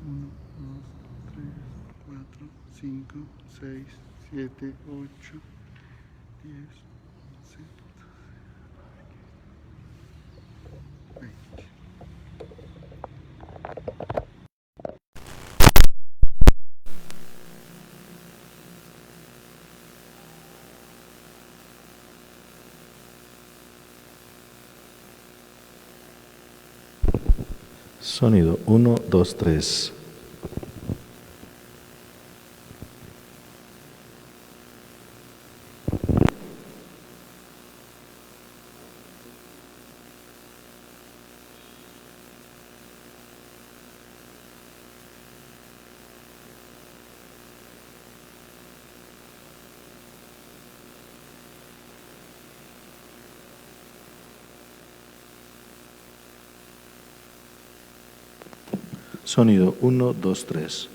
1, 2, 3, 4, 5, 6, 7, 8, 10, 11, 20. Sonido 1, 2, 3. Sonido 1, 2, 3.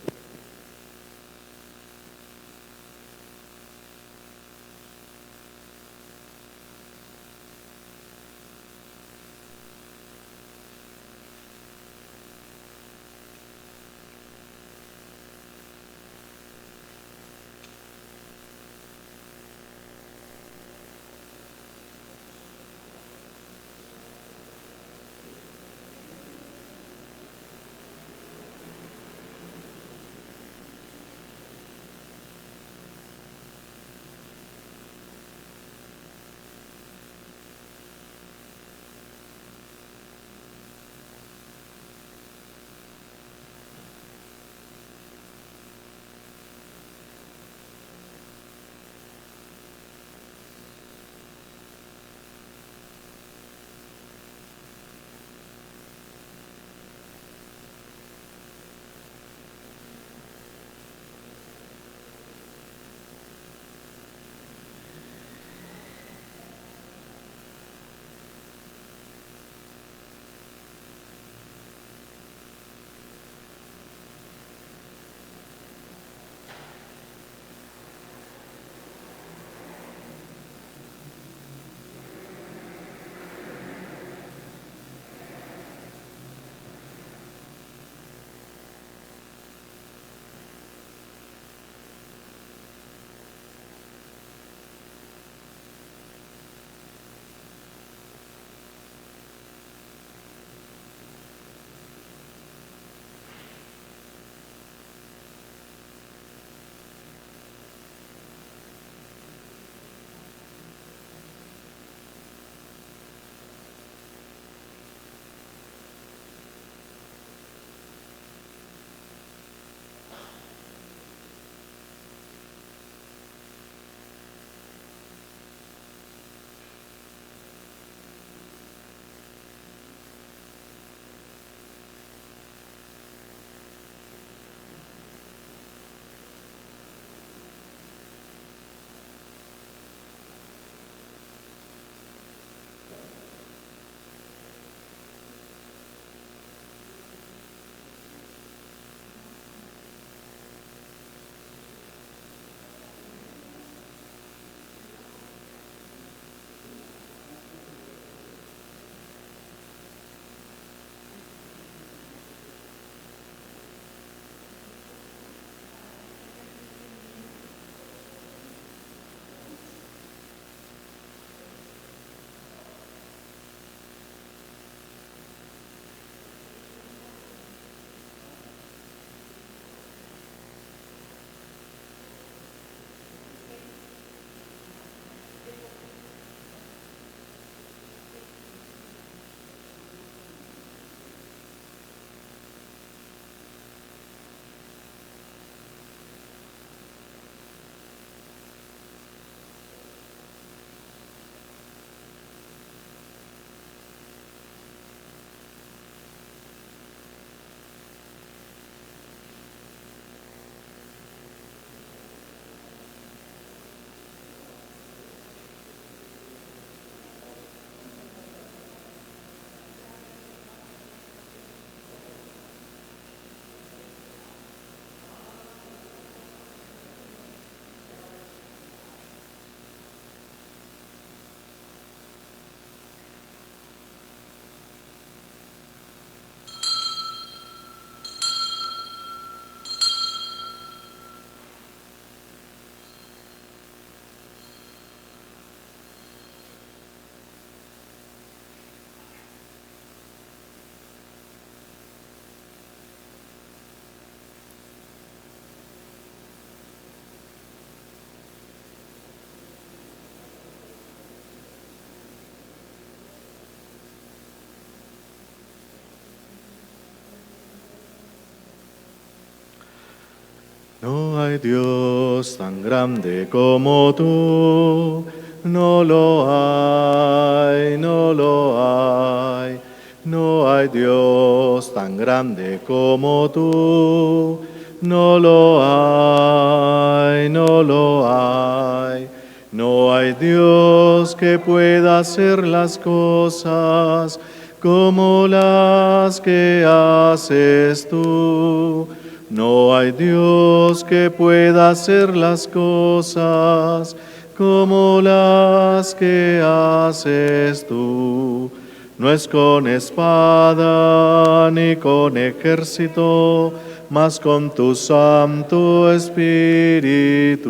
No hay Dios tan grande como tú, no lo hay, no lo hay. No hay Dios tan grande como tú, no lo hay, no lo hay. No hay Dios que pueda hacer las cosas como las que haces tú. No hay Dios que pueda hacer las cosas como las que haces tú. No es con espada ni con ejército, mas con tu Santo Espíritu.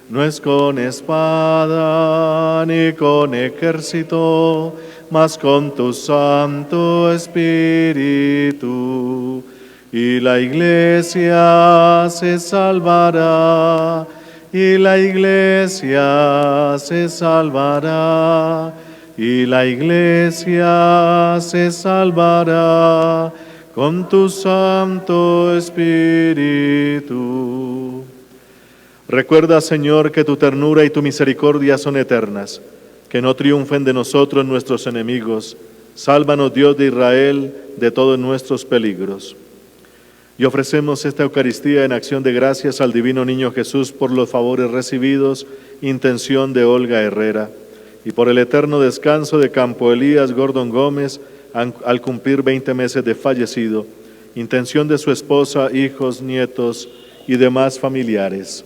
No es con espada ni con ejército, mas con tu Santo Espíritu. Y la iglesia se salvará, y la iglesia se salvará, y la iglesia se salvará con tu Santo Espíritu. Recuerda, Señor, que tu ternura y tu misericordia son eternas, que no triunfen de nosotros nuestros enemigos. Sálvanos, Dios de Israel, de todos nuestros peligros. Y ofrecemos esta Eucaristía en acción de gracias al Divino Niño Jesús por los favores recibidos, intención de Olga Herrera, y por el eterno descanso de Campo Elías Gordon Gómez al cumplir 20 meses de fallecido, intención de su esposa, hijos, nietos y demás familiares.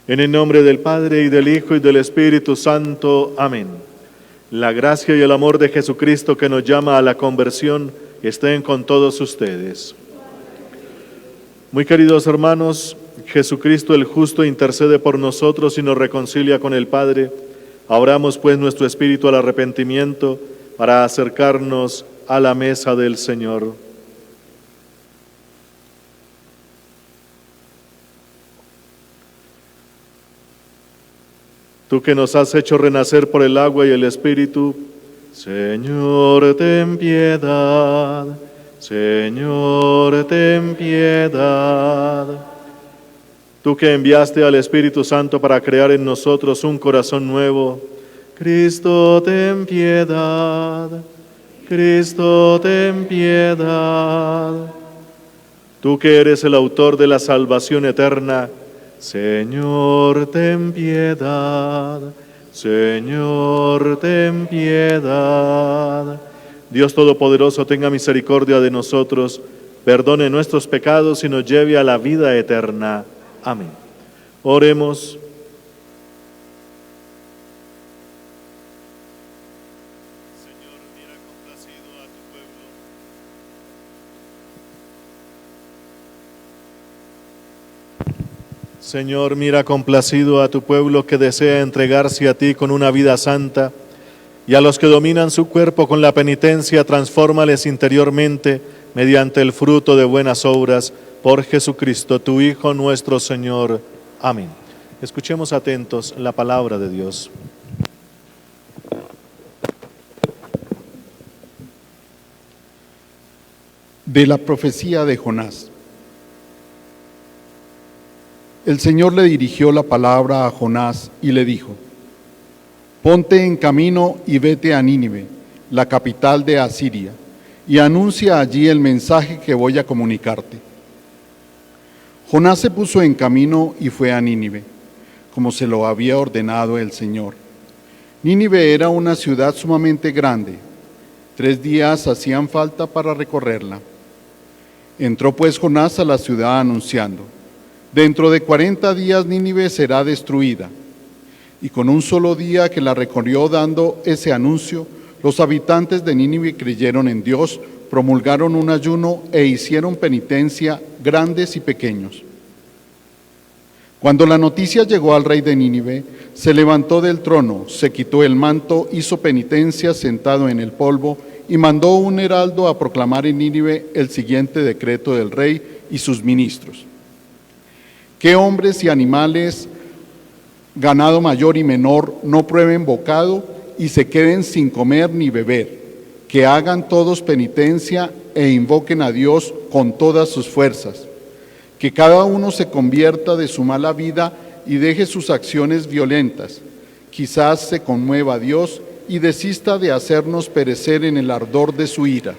En el nombre del Padre, y del Hijo, y del Espíritu Santo. Amén. La gracia y el amor de Jesucristo, que nos llama a la conversión, estén con todos ustedes. Muy queridos hermanos, Jesucristo el justo intercede por nosotros y nos reconcilia con el Padre. Abramos pues nuestro espíritu al arrepentimiento para acercarnos a la mesa del Señor. Tú que nos has hecho renacer por el agua y el Espíritu, Señor, ten piedad. Señor, ten piedad. Tú que enviaste al Espíritu Santo para crear en nosotros un corazón nuevo, Cristo, ten piedad. Cristo, ten piedad. Tú que eres el autor de la salvación eterna, Señor, ten piedad. Señor, ten piedad. Dios Todopoderoso, tenga misericordia de nosotros, perdone nuestros pecados y nos lleve a la vida eterna. Amén. Oremos. Señor, mira complacido a tu pueblo. Señor, mira complacido a tu pueblo que desea entregarse a ti con una vida santa, y a los que dominan su cuerpo con la penitencia, transfórmales interiormente mediante el fruto de buenas obras, por Jesucristo, tu Hijo nuestro Señor. Amén. Escuchemos atentos la palabra de Dios. De la profecía de Jonás. El Señor le dirigió la palabra a Jonás y le dijo: Ponte en camino y vete a Nínive, la capital de Asiria, y anuncia allí el mensaje que voy a comunicarte. Jonás se puso en camino y fue a Nínive, como se lo había ordenado el Señor. Nínive era una ciudad sumamente grande. 3 días hacían falta para recorrerla. Entró pues Jonás a la ciudad anunciando: Dentro de 40 días Nínive será destruida. Y con un solo día que la recorrió dando ese anuncio, los habitantes de Nínive creyeron en Dios, promulgaron un ayuno e hicieron penitencia, grandes y pequeños. Cuando la noticia llegó al rey de Nínive, se levantó del trono, se quitó el manto, hizo penitencia sentado en el polvo y mandó un heraldo a proclamar en Nínive el siguiente decreto del rey y sus ministros: que hombres y animales, ganado mayor y menor, no prueben bocado y se queden sin comer ni beber, que hagan todos penitencia e invoquen a Dios con todas sus fuerzas, Que cada uno se convierta de su mala vida y deje sus acciones violentas. Quizás se conmueva a Dios y desista de hacernos perecer en el ardor de su ira.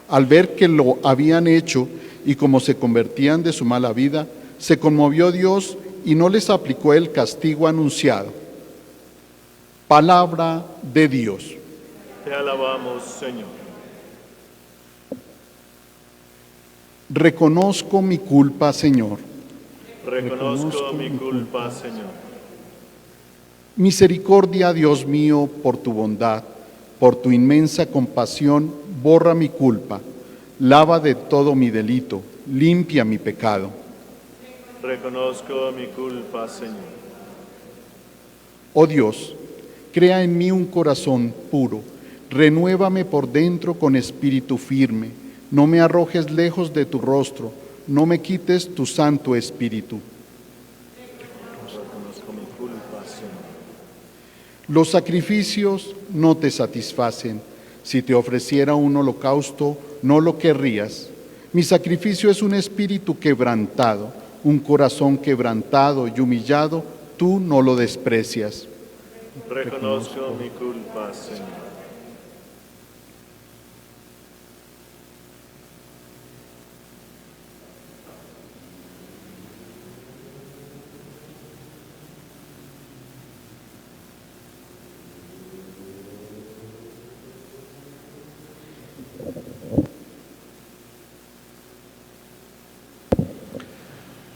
Al ver que lo habían hecho y como se convertían de su mala vida, se conmovió Dios y no les aplicó el castigo anunciado. Palabra de Dios. Te alabamos, Señor. Reconozco mi culpa, Señor. Reconozco mi culpa, Señor. Misericordia, Dios mío, por tu bondad, por tu inmensa compasión, borra mi culpa, lava de todo mi delito, limpia mi pecado. Reconozco mi culpa, Señor. Oh Dios, crea en mí un corazón puro, renuévame por dentro con espíritu firme, no me arrojes lejos de tu rostro, no me quites tu santo espíritu. Reconozco mi culpa, Señor. Los sacrificios no te satisfacen. Si te ofreciera un holocausto, no lo querrías. Mi sacrificio es un espíritu quebrantado, un corazón quebrantado y humillado, tú no lo desprecias. Reconozco mi culpa, Señor.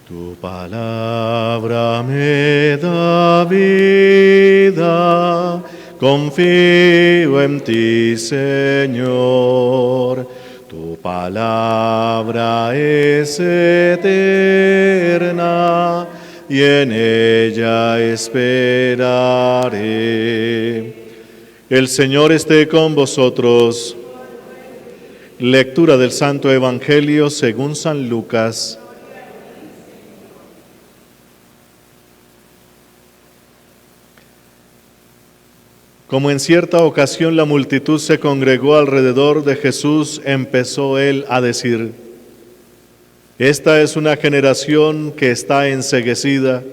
Tu palabra me da vida, confío en ti, Señor. Tu palabra es eterna y en ella esperaré. El Señor esté con vosotros. Lectura del Santo Evangelio según San Lucas. Como en cierta ocasión la multitud se congregó alrededor de Jesús, empezó él a decir: Esta es una generación que está enceguecida.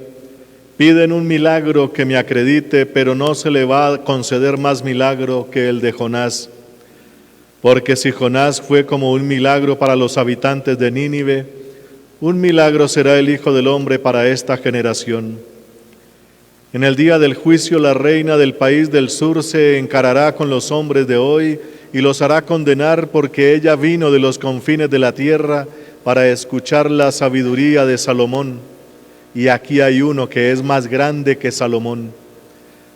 Piden un milagro que me acredite, pero no se le va a conceder más milagro que el de Jonás. Porque si Jonás fue como un milagro para los habitantes de Nínive, un milagro será el Hijo del Hombre para esta generación. En el día del juicio, la reina del país del sur se encarará con los hombres de hoy y los hará condenar, porque ella vino de los confines de la tierra para escuchar la sabiduría de Salomón. Y aquí hay uno que es más grande que Salomón.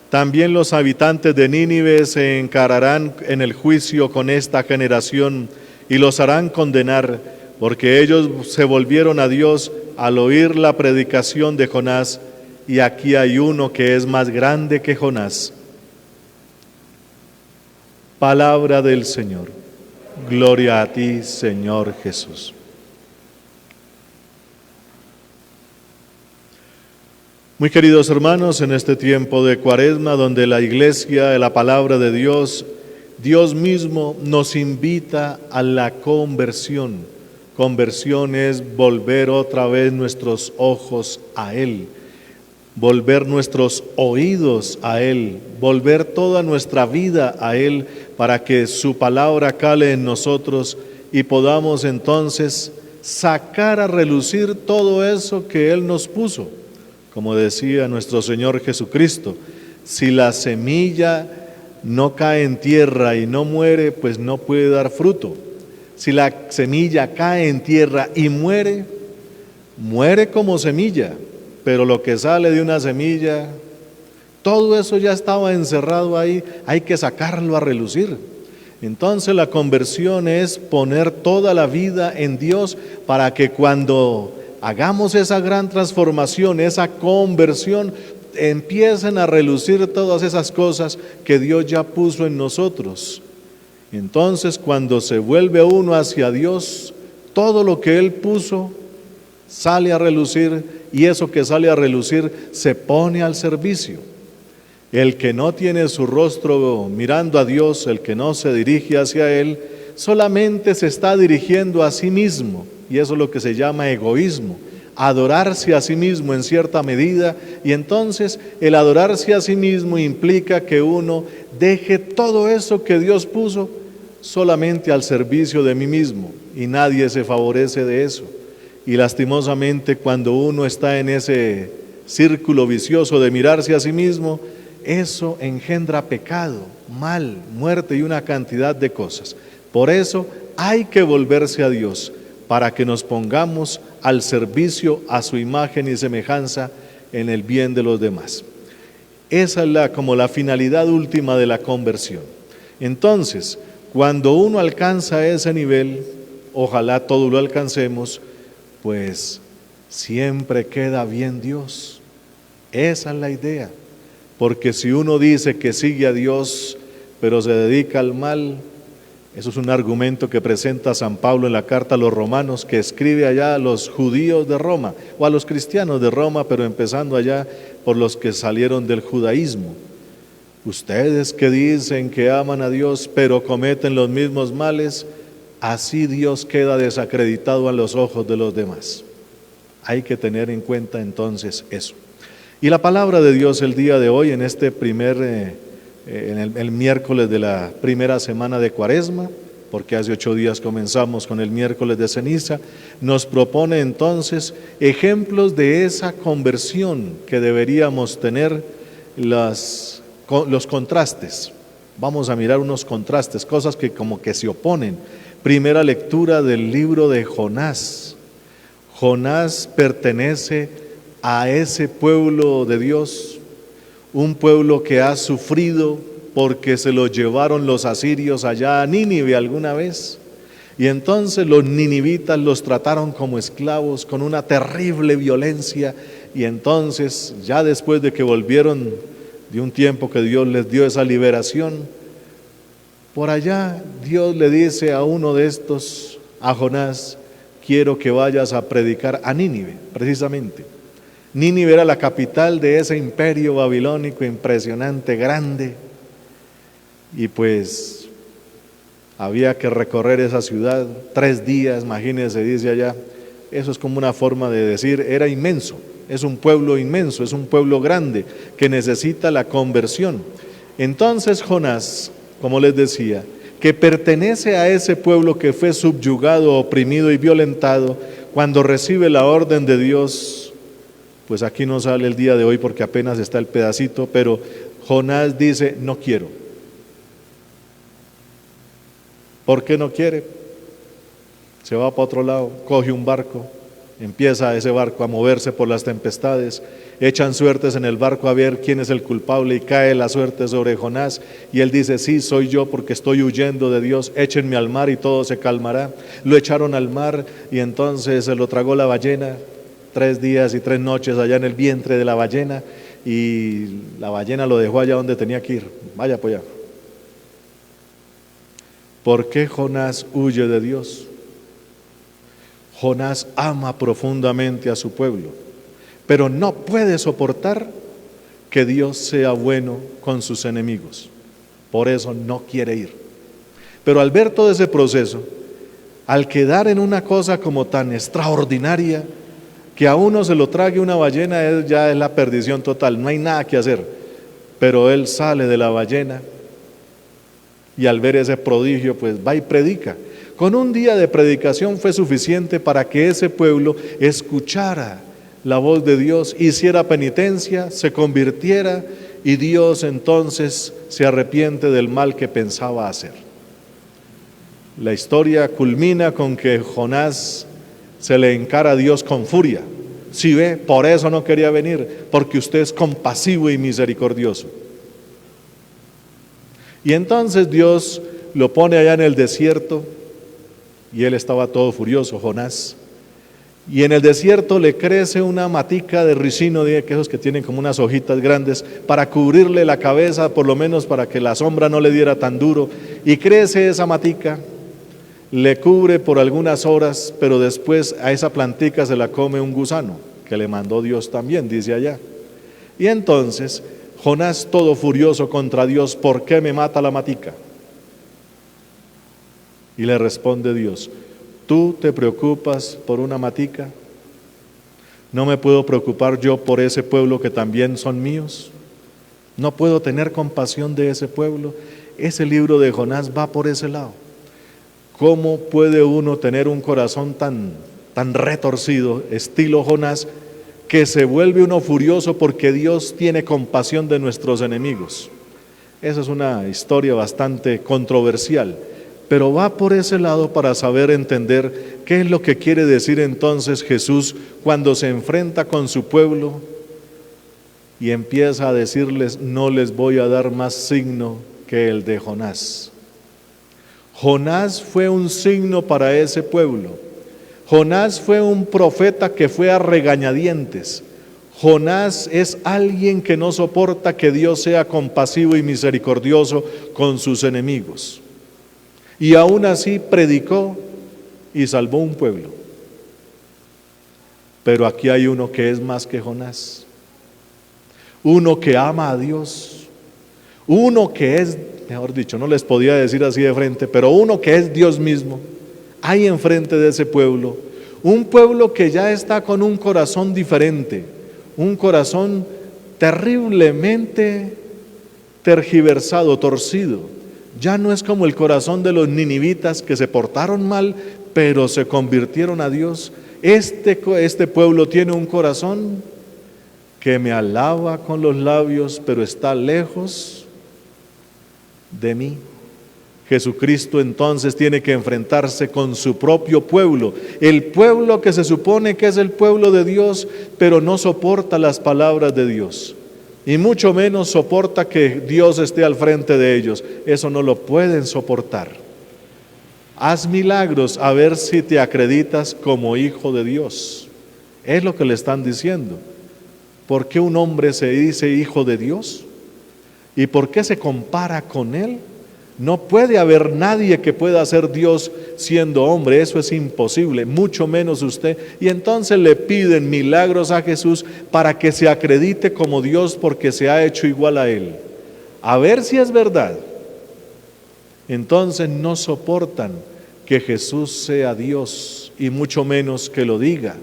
También los habitantes de Nínive se encararán en el juicio con esta generación y los harán condenar, porque ellos se volvieron a Dios al oír la predicación de Jonás. Y aquí hay uno que es más grande que Jonás. Palabra del Señor. Gloria a ti, Señor Jesús. Muy queridos hermanos, en este tiempo de Cuaresma, donde la Iglesia, la palabra de Dios, Dios mismo nos invita a la conversión. Conversión es volver otra vez nuestros ojos a Él, volver nuestros oídos a Él, volver toda nuestra vida a Él, para que su palabra cale en nosotros y podamos entonces sacar a relucir todo eso que Él nos puso. Como decía nuestro Señor Jesucristo, si la semilla no cae en tierra y no muere, pues no puede dar fruto. Si la semilla cae en tierra y muere, muere como semilla. Pero lo que sale de una semilla, todo eso ya estaba encerrado ahí, hay que sacarlo a relucir. Entonces la conversión es poner toda la vida en Dios, para que cuando hagamos esa gran transformación, esa conversión, empiecen a relucir todas esas cosas que Dios ya puso en nosotros. Entonces cuando se vuelve uno hacia Dios, todo lo que Él puso sale a relucir, y eso que sale a relucir se pone al servicio. El que no tiene su rostro mirando a Dios, el que no se dirige hacia Él, solamente se está dirigiendo a sí mismo, y eso es lo que se llama egoísmo, adorarse a sí mismo en cierta medida, y entonces el adorarse a sí mismo implica que uno deje todo eso que Dios puso solamente al servicio de mí mismo, y nadie se favorece de eso. Y lastimosamente cuando uno está en ese círculo vicioso de mirarse a sí mismo, eso engendra pecado, mal, muerte y una cantidad de cosas. Por eso hay que volverse a Dios para que nos pongamos al servicio a su imagen y semejanza en el bien de los demás. Esa es como la finalidad última de la conversión. Entonces, cuando uno alcanza ese nivel, ojalá todos lo alcancemos, pues siempre queda bien Dios. Esa es la idea. Porque si uno dice que sigue a Dios, pero se dedica al mal, eso es un argumento que presenta San Pablo en la carta a los romanos, que escribe allá a los judíos de Roma, o a los cristianos de Roma, pero empezando allá por los que salieron del judaísmo. Ustedes que dicen que aman a Dios, pero cometen los mismos males, así Dios queda desacreditado a los ojos de los demás. Hay que tener en cuenta entonces eso. Y la palabra de Dios el día de hoy, en este el miércoles de la primera semana de Cuaresma, porque hace 8 días comenzamos con el miércoles de ceniza, nos propone entonces ejemplos de esa conversión que deberíamos tener, los contrastes. Vamos a mirar unos contrastes, cosas que como que se oponen. Primera lectura del libro de Jonás. Jonás pertenece a ese pueblo de Dios, un pueblo que ha sufrido porque se lo llevaron los asirios allá a Nínive alguna vez, y entonces los ninivitas los trataron como esclavos con una terrible violencia, y entonces ya después de que volvieron de un tiempo que Dios les dio esa liberación, por allá Dios le dice a uno de estos, a Jonás, quiero que vayas a predicar a Nínive, precisamente. Nínive era la capital de ese imperio babilónico impresionante, grande, y pues había que recorrer esa ciudad 3 días, imagínense, dice allá. Eso es como una forma de decir, era inmenso, es un pueblo inmenso, es un pueblo grande que necesita la conversión. Entonces Jonás, como les decía, que pertenece a ese pueblo que fue subyugado, oprimido y violentado, cuando recibe la orden de Dios, pues aquí no sale el día de hoy porque apenas está el pedacito, pero Jonás dice, no quiero. ¿Por qué no quiere? Se va para otro lado, coge un barco, empieza ese barco a moverse por las tempestades, echan suertes en el barco a ver quién es el culpable y cae la suerte sobre Jonás y él dice, sí, soy yo porque estoy huyendo de Dios, échenme al mar y todo se calmará. Lo echaron al mar y entonces se lo tragó la ballena, 3 días y 3 noches allá en el vientre de la ballena, y la ballena lo dejó allá donde tenía que ir, vaya por allá. ¿Por qué Jonás huye de Dios? Jonás ama profundamente a su pueblo, pero no puede soportar que Dios sea bueno con sus enemigos. Por eso no quiere ir. Pero al ver todo ese proceso, al quedar en una cosa como tan extraordinaria, que a uno se lo trague una ballena ya es la perdición total, no hay nada que hacer. Pero él sale de la ballena y al ver ese prodigio, pues va y predica. Con un día de predicación fue suficiente para que ese pueblo escuchara la voz de Dios, hiciera penitencia, se convirtiera y Dios entonces se arrepiente del mal que pensaba hacer. La historia culmina con que Jonás se le encara a Dios con furia. Si ve, por eso no quería venir, porque usted es compasivo y misericordioso. Y entonces Dios lo pone allá en el desierto y él estaba todo furioso, Jonás. Y en el desierto le crece una matica de ricino, de esos que tienen como unas hojitas grandes, para cubrirle la cabeza, por lo menos para que la sombra no le diera tan duro. Y crece esa matica, le cubre por algunas horas, pero después a esa plantica se la come un gusano, que le mandó Dios también, dice allá. Y entonces Jonás, todo furioso contra Dios, ¿por qué me mata la matica? Y le responde Dios, ¿Tú te preocupas por una matica? ¿No me puedo preocupar yo por ese pueblo que también son míos? ¿No puedo tener compasión de ese pueblo? Ese libro de Jonás va por ese lado. ¿Cómo puede uno tener un corazón tan retorcido, estilo Jonás, que se vuelve uno furioso porque Dios tiene compasión de nuestros enemigos? Esa es una historia bastante controversial, pero va por ese lado para saber entender qué es lo que quiere decir entonces Jesús cuando se enfrenta con su pueblo y empieza a decirles: no les voy a dar más signo que el de Jonás. Jonás fue un signo para ese pueblo. Jonás fue un profeta que fue a regañadientes. Jonás es alguien que no soporta que Dios sea compasivo y misericordioso con sus enemigos. Y aún así predicó y salvó un pueblo. Pero aquí hay uno que es más que Jonás. Uno que ama a Dios. Uno que es, mejor dicho, no les podía decir así de frente, pero uno que es Dios mismo. Hay enfrente de ese pueblo. Un pueblo que ya está con un corazón diferente. Un corazón terriblemente tergiversado, torcido. Ya no es como el corazón de los ninivitas que se portaron mal, pero se convirtieron a Dios. Este pueblo tiene un corazón que me alaba con los labios, pero está lejos de mí. Jesucristo entonces tiene que enfrentarse con su propio pueblo, el pueblo que se supone que es el pueblo de Dios, pero no soporta las palabras de Dios, y mucho menos soporta que Dios esté al frente de ellos. Eso no lo pueden soportar. Haz milagros a ver si te acreditas como hijo de Dios. Es lo que le están diciendo. ¿Por qué un hombre se dice hijo de Dios? ¿Y por qué se compara con él? No puede haber nadie que pueda ser Dios siendo hombre, eso es imposible, mucho menos usted. Y entonces le piden milagros a Jesús para que se acredite como Dios porque se ha hecho igual a él. A ver si es verdad. Entonces no soportan que Jesús sea Dios y mucho menos que lo diga.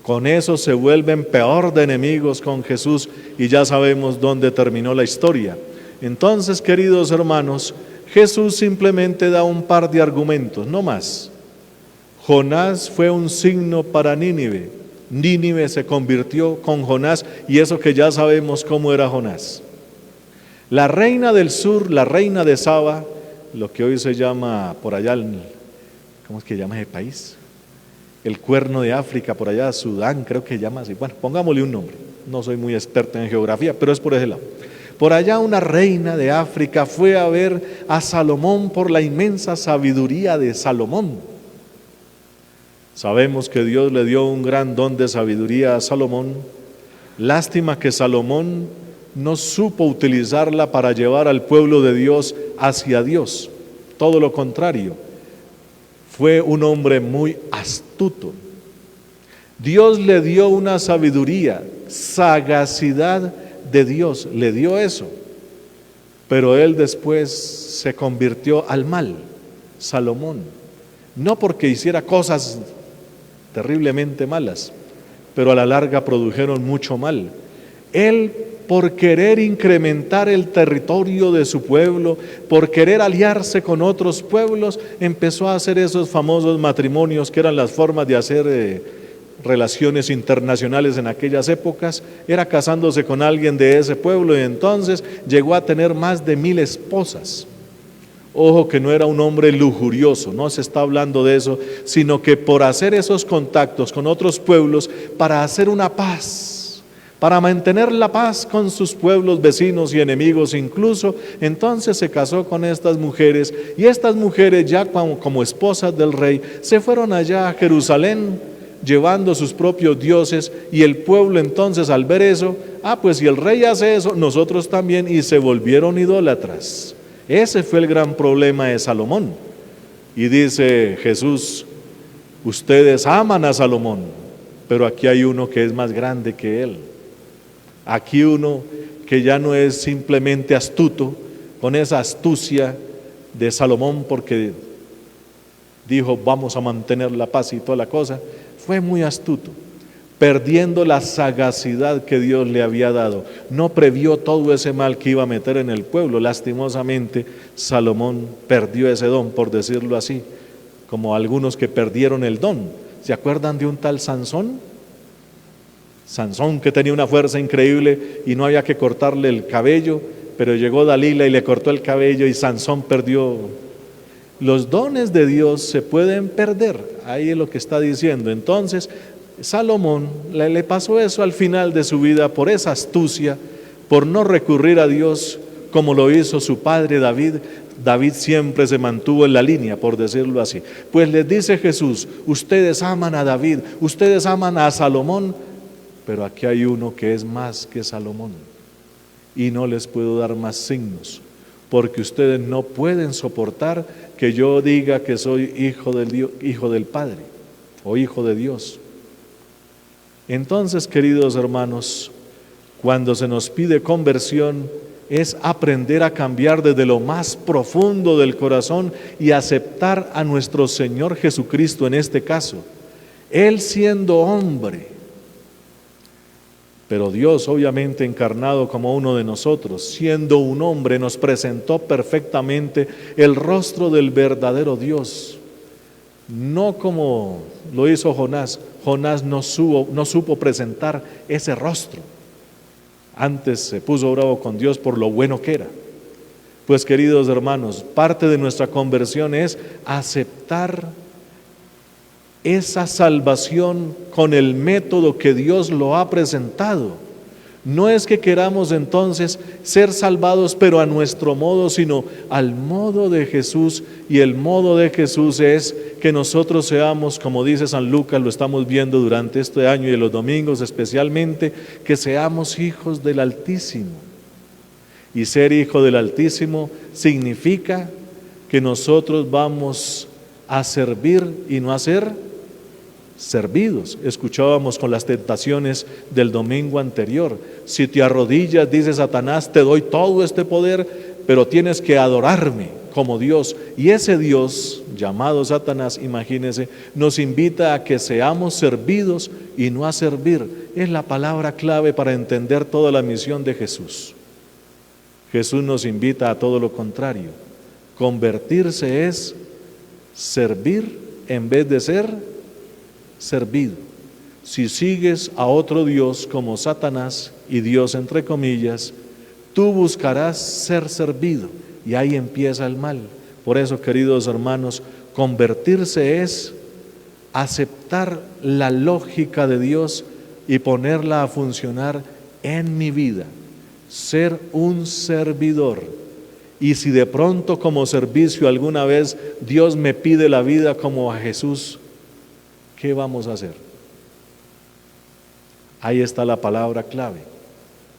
Con eso se vuelven peor de enemigos con Jesús y ya sabemos dónde terminó la historia. Entonces, queridos hermanos, Jesús simplemente da un par de argumentos, no más. Jonás fue un signo para Nínive. Nínive se convirtió con Jonás y eso que ya sabemos cómo era Jonás. La reina del sur, la reina de Saba, lo que hoy se llama por allá, ¿cómo es que llama ese país? El Cuerno de África, por allá, Sudán, creo que llama así. Bueno, pongámosle un nombre. No soy muy experto en geografía, pero es por ese lado. Por allá una reina de África fue a ver a Salomón por la inmensa sabiduría de Salomón. Sabemos que Dios le dio un gran don de sabiduría a Salomón. Lástima que Salomón no supo utilizarla para llevar al pueblo de Dios hacia Dios. Todo lo contrario, fue un hombre muy astuto. Dios le dio una sabiduría, sagacidad de Dios, le dio eso, pero él después se convirtió al mal, Salomón, no porque hiciera cosas terriblemente malas, pero a la larga produjeron mucho mal. Él, por querer incrementar el territorio de su pueblo, por querer aliarse con otros pueblos, empezó a hacer esos famosos matrimonios que eran las formas de hacer relaciones internacionales en aquellas épocas. Era casándose con alguien de ese pueblo y entonces llegó a tener más de 1000 esposas. Ojo que no era un hombre lujurioso, no se está hablando de eso, sino que por hacer esos contactos con otros pueblos, para hacer una paz, para mantener la paz con sus pueblos vecinos y enemigos incluso, entonces se casó con estas mujeres y estas mujeres ya como esposas del rey se fueron allá a Jerusalén llevando sus propios dioses y el pueblo entonces al ver eso, pues si el rey hace eso, nosotros también, y se volvieron idólatras. Ese fue el gran problema de Salomón. Y dice Jesús, ustedes aman a Salomón, pero aquí hay uno que es más grande que él. Aquí uno que ya no es simplemente astuto, con esa astucia de Salomón, porque dijo vamos a mantener la paz y toda la cosa, fue muy astuto, perdiendo la sagacidad que Dios le había dado. No previó todo ese mal que iba a meter en el pueblo. Lastimosamente, Salomón perdió ese don, por decirlo así, como algunos que perdieron el don. ¿Se acuerdan de un tal Sansón? Sansón, que tenía una fuerza increíble y no había que cortarle el cabello, pero llegó Dalila y le cortó el cabello y Sansón perdió. Los dones de Dios se pueden perder, ahí es lo que está diciendo. Entonces, Salomón le pasó eso al final de su vida por esa astucia, por no recurrir a Dios como lo hizo su padre David. David siempre se mantuvo en la línea, por decirlo así. Pues les dice Jesús, ustedes aman a David, ustedes aman a Salomón, pero aquí hay uno que es más que Salomón y no les puedo dar más signos, porque ustedes no pueden soportar que yo diga que soy hijo del Padre o hijo de Dios. Entonces, queridos hermanos, cuando se nos pide conversión, es aprender a cambiar desde lo más profundo del corazón y aceptar a nuestro Señor Jesucristo en este caso. Él siendo hombre, pero Dios obviamente encarnado como uno de nosotros, siendo un hombre, nos presentó perfectamente el rostro del verdadero Dios. No como lo hizo Jonás. Jonás no supo presentar ese rostro. Antes se puso bravo con Dios por lo bueno que era. Pues queridos hermanos, parte de nuestra conversión es aceptar esa salvación con el método que Dios lo ha presentado. No es que queramos entonces ser salvados pero a nuestro modo, sino al modo de Jesús, y el modo de Jesús es que nosotros seamos, como dice San Lucas, lo estamos viendo durante este año y en los domingos especialmente, que seamos hijos del Altísimo. Y ser hijo del Altísimo significa que nosotros vamos a servir y no a ser servidos. Escuchábamos con las tentaciones del domingo anterior. Si te arrodillas, dice Satanás, te doy todo este poder, pero tienes que adorarme como Dios. Y ese Dios, llamado Satanás, imagínense, nos invita a que seamos servidos y no a servir. Es la palabra clave para entender toda la misión de Jesús. Jesús nos invita a todo lo contrario. Convertirse es servir en vez de ser servido. Si sigues a otro Dios como Satanás, y Dios entre comillas, tú buscarás ser servido, y ahí empieza el mal. Por eso, queridos hermanos, convertirse es aceptar la lógica de Dios y ponerla a funcionar en mi vida, ser un servidor. Y si de pronto como servicio alguna vez Dios me pide la vida como a Jesús, ¿qué vamos a hacer? Ahí está la palabra clave.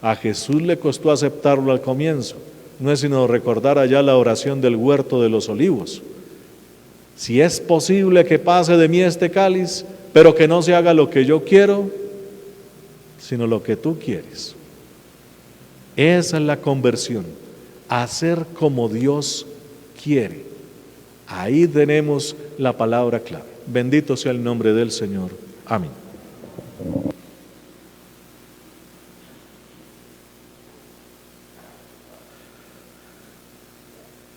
A Jesús le costó aceptarlo al comienzo. No es sino recordar allá la oración del huerto de los olivos. Si es posible que pase de mí este cáliz, pero que no se haga lo que yo quiero, sino lo que tú quieres. Esa es la conversión, hacer como Dios quiere. Ahí tenemos la palabra clave. Bendito sea el nombre del Señor. Amén.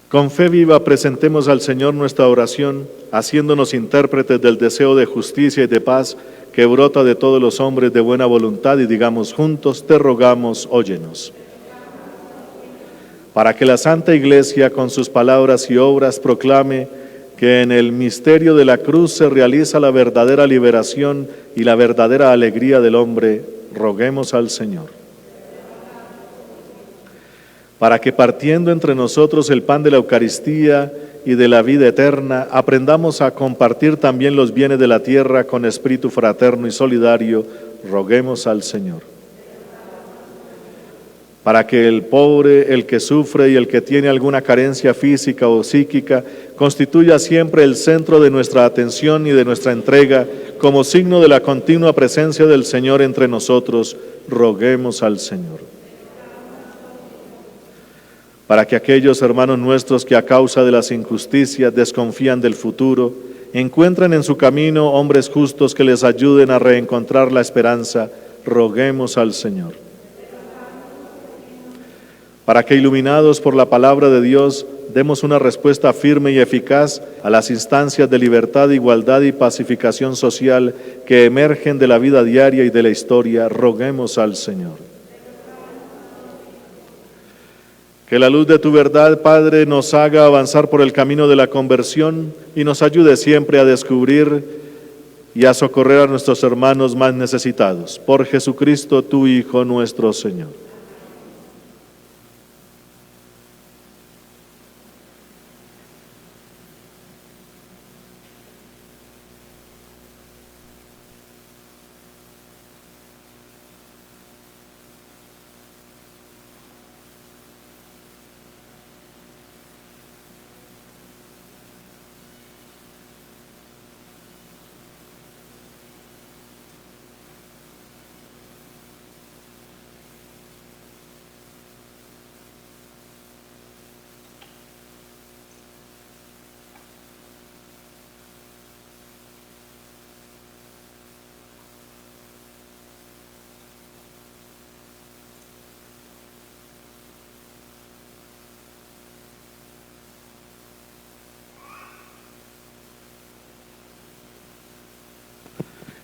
Con fe viva presentemos al Señor nuestra oración, haciéndonos intérpretes del deseo de justicia y de paz que brota de todos los hombres de buena voluntad, y digamos juntos, te rogamos, óyenos. Para que la Santa Iglesia con sus palabras y obras proclame que en el misterio de la cruz se realiza la verdadera liberación y la verdadera alegría del hombre, roguemos al Señor. Para que partiendo entre nosotros el pan de la Eucaristía y de la vida eterna, aprendamos a compartir también los bienes de la tierra con espíritu fraterno y solidario, roguemos al Señor. Para que el pobre, el que sufre y el que tiene alguna carencia física o psíquica, constituya siempre el centro de nuestra atención y de nuestra entrega, como signo de la continua presencia del Señor entre nosotros, roguemos al Señor. Para que aquellos hermanos nuestros que a causa de las injusticias desconfían del futuro encuentren en su camino hombres justos que les ayuden a reencontrar la esperanza. Roguemos al Señor. Para que, iluminados por la palabra de Dios, demos una respuesta firme y eficaz a las instancias de libertad, igualdad y pacificación social que emergen de la vida diaria y de la historia, roguemos al Señor. Que la luz de tu verdad, Padre, nos haga avanzar por el camino de la conversión y nos ayude siempre a descubrir y a socorrer a nuestros hermanos más necesitados. Por Jesucristo, tu Hijo, nuestro Señor.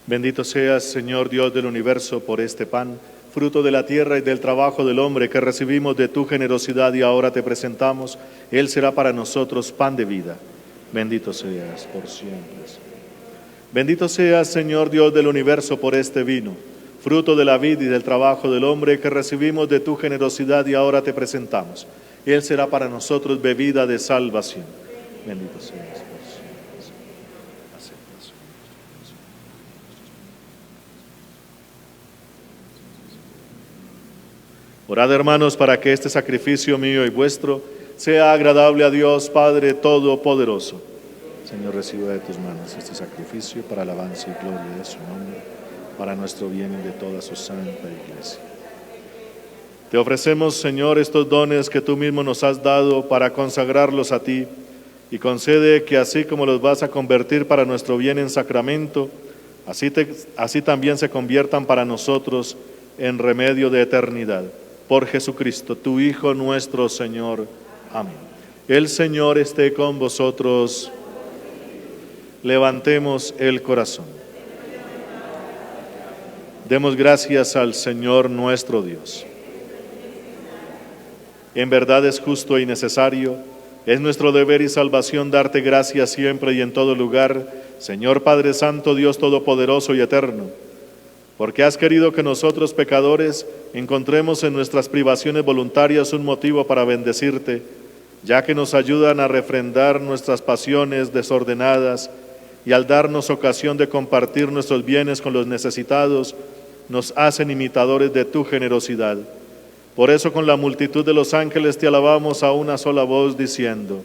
Bendito seas, Señor Dios del universo, por este pan, fruto de la tierra y del trabajo del hombre que recibimos de tu generosidad y ahora te presentamos. Él será para nosotros pan de vida. Bendito seas por siempre. Bendito seas, Señor Dios del universo, por este vino, fruto de la vid y del trabajo del hombre que recibimos de tu generosidad y ahora te presentamos. Él será para nosotros bebida de salvación. Bendito seas. Orad, hermanos, para que este sacrificio mío y vuestro sea agradable a Dios Padre Todopoderoso. Señor, reciba de tus manos este sacrificio para alabanza y gloria de su nombre, para nuestro bien y de toda su santa iglesia. Te ofrecemos, Señor, estos dones que tú mismo nos has dado para consagrarlos a ti, y concede que así como los vas a convertir para nuestro bien en sacramento, así también se conviertan para nosotros en remedio de eternidad. Por Jesucristo, tu Hijo nuestro Señor. Amén. El Señor esté con vosotros. Levantemos el corazón. Demos gracias al Señor nuestro Dios. En verdad es justo y necesario, es nuestro deber y salvación darte gracias siempre y en todo lugar, Señor Padre Santo, Dios Todopoderoso y Eterno, porque has querido que nosotros pecadores encontremos en nuestras privaciones voluntarias un motivo para bendecirte, ya que nos ayudan a refrendar nuestras pasiones desordenadas y al darnos ocasión de compartir nuestros bienes con los necesitados, nos hacen imitadores de tu generosidad. Por eso con la multitud de los ángeles te alabamos a una sola voz diciendo: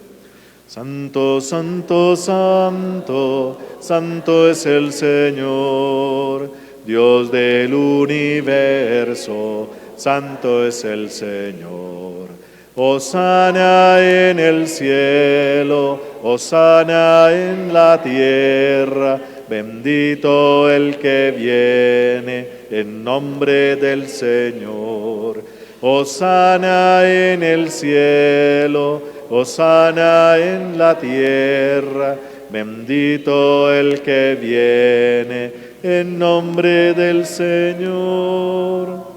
Santo, santo, santo, santo es el Señor, Dios del universo, santo es el Señor. Hosana en el cielo, hosana en la tierra, bendito el que viene en nombre del Señor. Hosana en el cielo, hosana en la tierra, bendito el que viene en nombre del Señor.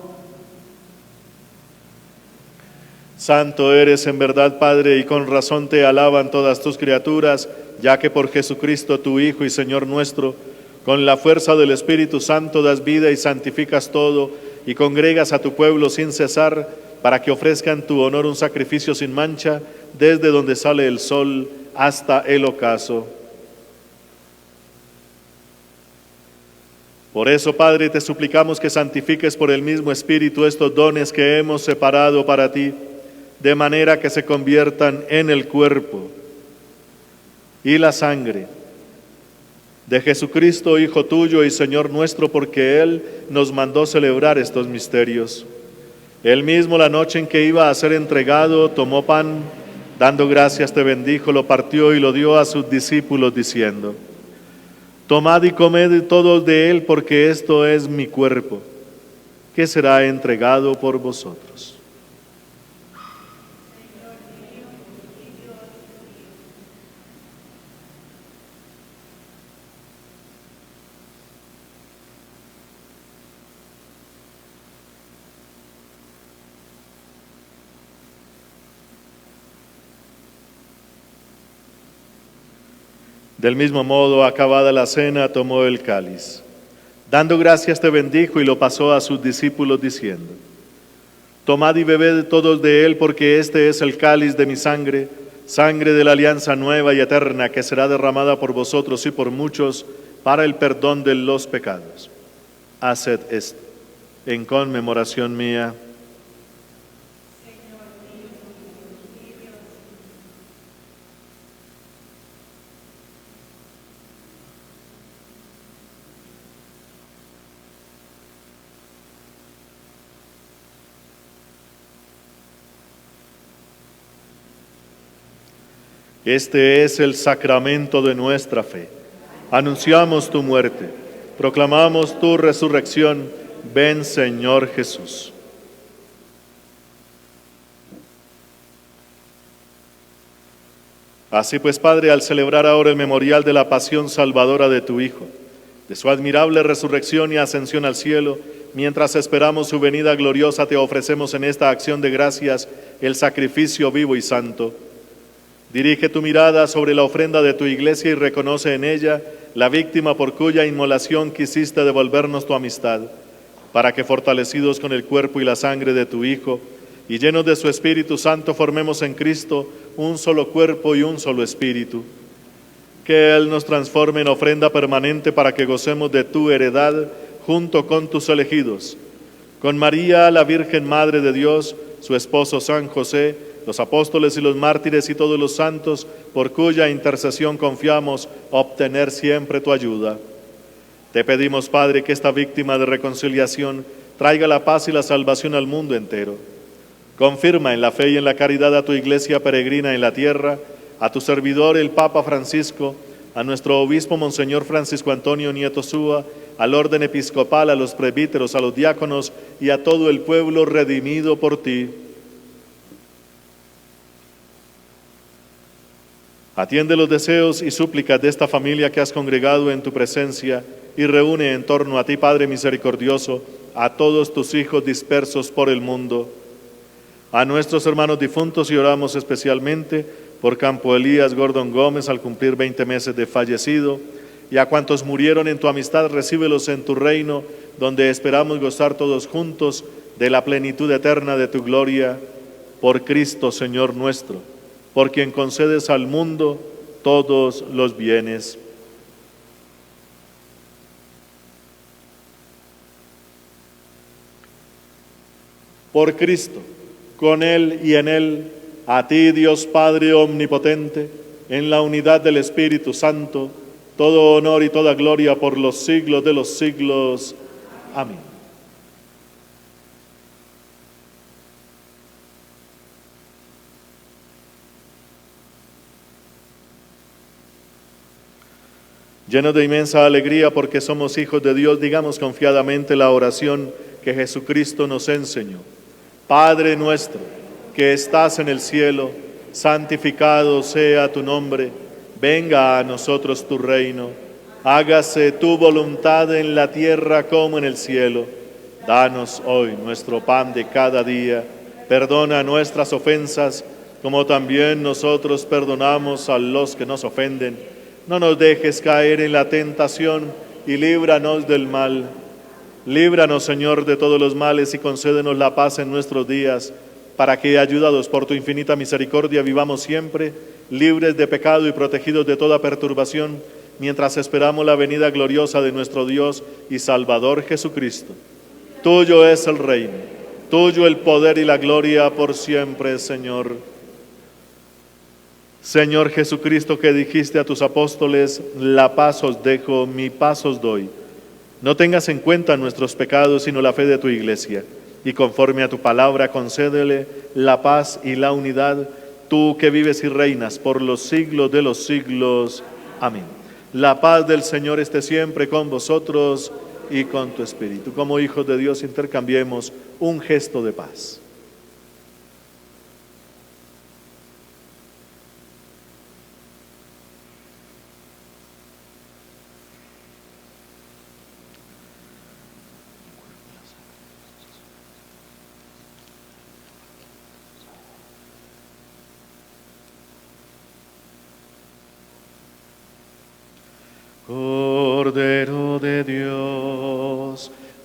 Santo eres en verdad, Padre, y con razón te alaban todas tus criaturas, ya que por Jesucristo, tu Hijo y Señor nuestro, con la fuerza del Espíritu Santo das vida y santificas todo, y congregas a tu pueblo sin cesar, para que ofrezca en tu honor un sacrificio sin mancha, desde donde sale el sol hasta el ocaso. Por eso, Padre, te suplicamos que santifiques por el mismo Espíritu estos dones que hemos separado para ti, de manera que se conviertan en el cuerpo y la sangre de Jesucristo, Hijo tuyo y Señor nuestro, porque Él nos mandó celebrar estos misterios. Él mismo, la noche en que iba a ser entregado, tomó pan, dando gracias te bendijo, lo partió y lo dio a sus discípulos, diciendo: Tomad y comed todos de él, porque esto es mi cuerpo, que será entregado por vosotros. Del mismo modo, acabada la cena, tomó el cáliz. Dando gracias te bendijo y lo pasó a sus discípulos diciendo: Tomad y bebed todos de él, porque este es el cáliz de mi sangre, sangre de la alianza nueva y eterna, que será derramada por vosotros y por muchos para el perdón de los pecados. Haced esto en conmemoración mía. Este es el sacramento de nuestra fe. Anunciamos tu muerte, proclamamos tu resurrección. Ven, Señor Jesús. Así pues, Padre, al celebrar ahora el memorial de la pasión salvadora de tu Hijo, de su admirable resurrección y ascensión al cielo, mientras esperamos su venida gloriosa, te ofrecemos en esta acción de gracias el sacrificio vivo y santo. Dirige tu mirada sobre la ofrenda de tu iglesia y reconoce en ella la víctima por cuya inmolación quisiste devolvernos tu amistad, para que fortalecidos con el cuerpo y la sangre de tu Hijo y llenos de su Espíritu Santo formemos en Cristo un solo cuerpo y un solo espíritu. Que Él nos transforme en ofrenda permanente para que gocemos de tu heredad junto con tus elegidos, con María, la Virgen Madre de Dios, su esposo San José, los apóstoles y los mártires y todos los santos, por cuya intercesión confiamos obtener siempre tu ayuda. Te pedimos, Padre, que esta víctima de reconciliación traiga la paz y la salvación al mundo entero. Confirma en la fe y en la caridad a tu iglesia peregrina en la tierra, a tu servidor el Papa Francisco, a nuestro obispo Monseñor Francisco Antonio Nieto Súa, al orden episcopal, a los presbíteros, a los diáconos y a todo el pueblo redimido por ti. Atiende los deseos y súplicas de esta familia que has congregado en tu presencia y reúne en torno a ti, Padre misericordioso, a todos tus hijos dispersos por el mundo. A nuestros hermanos difuntos y oramos especialmente por Campo Elías Gordon Gómez al cumplir 20 meses de fallecido, y a cuantos murieron en tu amistad, recíbelos en tu reino, donde esperamos gozar todos juntos de la plenitud eterna de tu gloria, por Cristo Señor nuestro, por quien concedes al mundo todos los bienes. Por Cristo, con Él y en Él, a ti, Dios Padre omnipotente, en la unidad del Espíritu Santo, todo honor y toda gloria por los siglos de los siglos. Amén. Llenos de inmensa alegría porque somos hijos de Dios, digamos confiadamente la oración que Jesucristo nos enseñó. Padre nuestro, que estás en el cielo, santificado sea tu nombre. Venga a nosotros tu reino. Hágase tu voluntad en la tierra como en el cielo. Danos hoy nuestro pan de cada día. Perdona nuestras ofensas, como también nosotros perdonamos a los que nos ofenden. No nos dejes caer en la tentación y líbranos del mal. Líbranos, Señor, de todos los males y concédenos la paz en nuestros días, para que, ayudados por tu infinita misericordia, vivamos siempre libres de pecado y protegidos de toda perturbación, mientras esperamos la venida gloriosa de nuestro Dios y Salvador Jesucristo. Tuyo es el reino, tuyo el poder y la gloria por siempre, Señor. Señor Jesucristo, que dijiste a tus apóstoles: la paz os dejo, mi paz os doy. No tengas en cuenta nuestros pecados, sino la fe de tu iglesia, y conforme a tu palabra concédele la paz y la unidad, tú que vives y reinas por los siglos de los siglos. Amén. La paz del Señor esté siempre con vosotros y con tu espíritu. Como hijos de Dios intercambiemos un gesto de paz.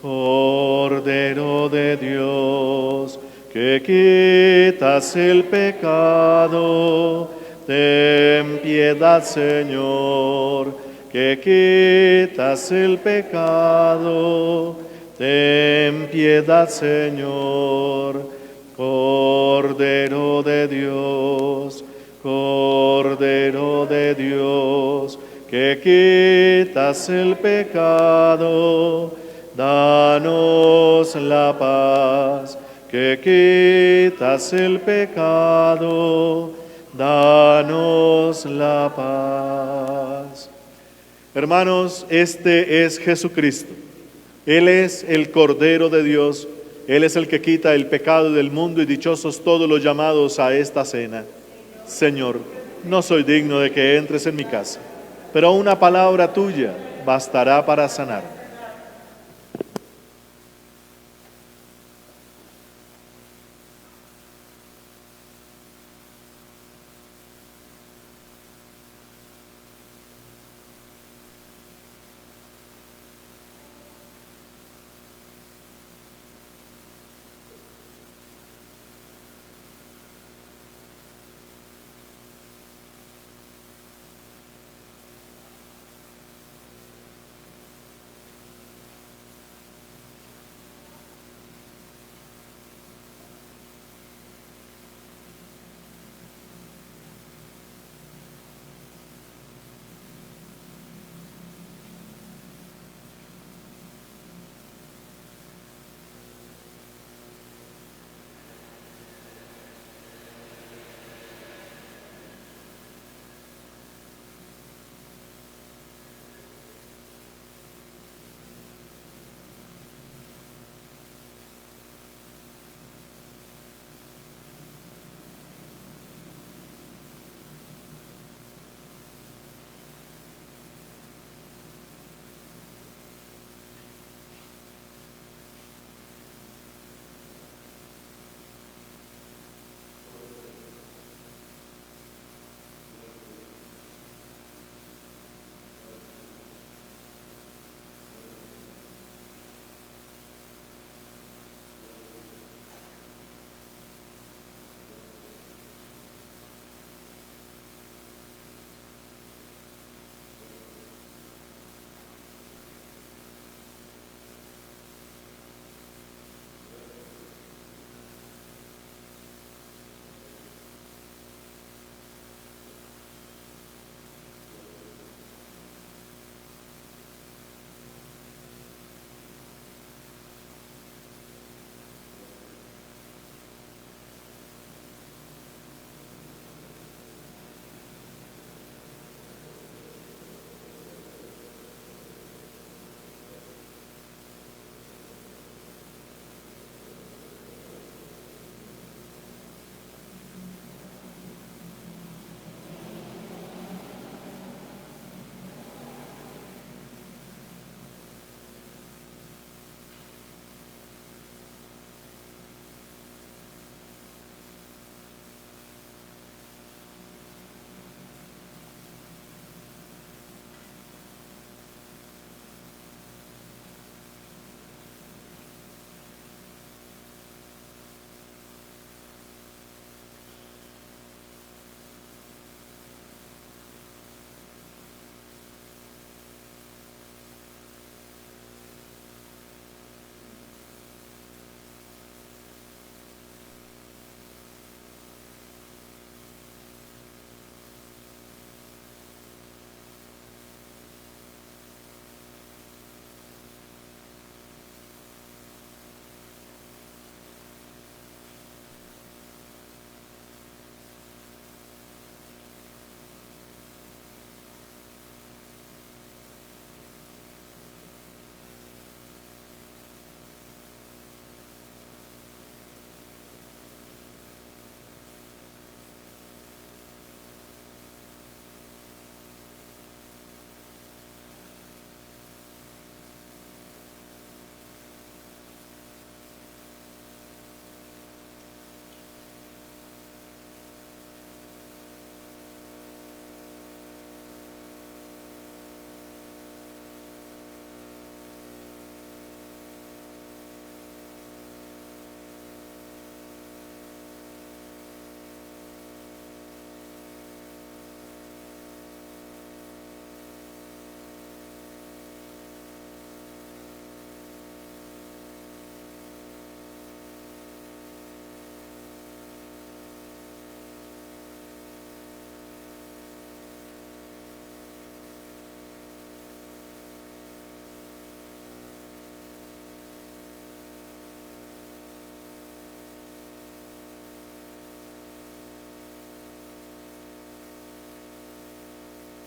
Cordero de Dios, que quitas el pecado, ten piedad, Señor, que quitas el pecado, ten piedad, Señor. Cordero de Dios, que quitas el pecado, danos la paz. Que quitas el pecado, danos la paz. Hermanos, este es Jesucristo. Él es el Cordero de Dios. Él es el que quita el pecado del mundo, y dichosos todos los llamados a esta cena. Señor, no soy digno de que entres en mi casa, pero una palabra tuya bastará para sanar.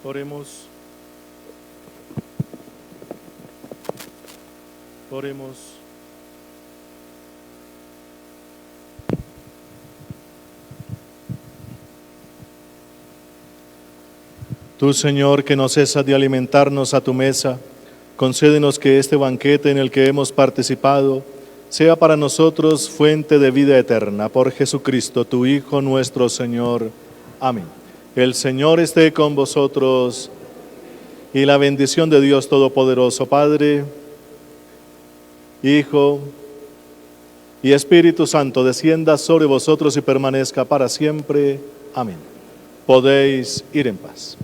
Oremos. Oremos. Tú, Señor, que no cesas de alimentarnos a tu mesa, concédenos que este banquete en el que hemos participado sea para nosotros fuente de vida eterna. Por Jesucristo, tu Hijo nuestro Señor. Amén. El Señor esté con vosotros y la bendición de Dios Todopoderoso, Padre, Hijo y Espíritu Santo, descienda sobre vosotros y permanezca para siempre. Amén. Podéis ir en paz.